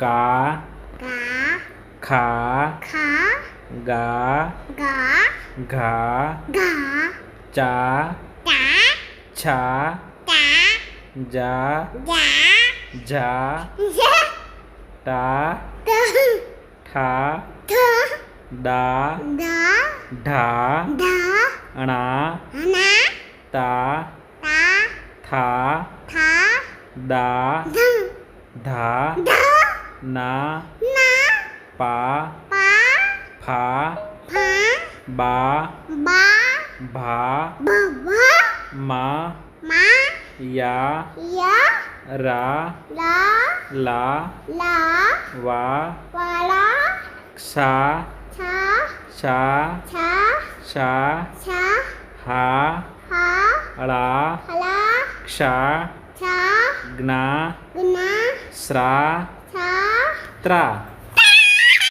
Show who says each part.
Speaker 1: का
Speaker 2: का
Speaker 1: खा
Speaker 2: खा
Speaker 1: गा
Speaker 2: गा
Speaker 1: घा
Speaker 2: गा
Speaker 1: चा
Speaker 2: चा
Speaker 1: छा
Speaker 2: चा
Speaker 1: जा
Speaker 2: जा
Speaker 1: झा
Speaker 2: जा
Speaker 1: टा
Speaker 2: ट
Speaker 1: ठा
Speaker 2: ठ
Speaker 1: डा
Speaker 2: दा
Speaker 1: ढा
Speaker 2: धा
Speaker 1: अणा
Speaker 2: ना
Speaker 1: ता
Speaker 2: ता
Speaker 1: था
Speaker 2: था
Speaker 1: दा
Speaker 2: ध
Speaker 1: धा
Speaker 2: ध
Speaker 1: ना
Speaker 2: ना
Speaker 1: पा
Speaker 2: पा
Speaker 1: फा
Speaker 2: फा
Speaker 1: बा
Speaker 2: बा
Speaker 1: भा
Speaker 2: ब भ
Speaker 1: मा
Speaker 2: मा
Speaker 1: या
Speaker 2: या
Speaker 1: रा
Speaker 2: ला
Speaker 1: ला
Speaker 2: ला
Speaker 1: वा
Speaker 2: वाला
Speaker 1: सा
Speaker 2: छा
Speaker 1: शा
Speaker 2: छा
Speaker 1: शा
Speaker 2: छा
Speaker 1: हा
Speaker 2: हा
Speaker 1: अळा
Speaker 2: हला
Speaker 1: क्षा
Speaker 2: छा
Speaker 1: ज्ञा
Speaker 2: गुना
Speaker 1: स्रा
Speaker 2: छा
Speaker 1: त्रा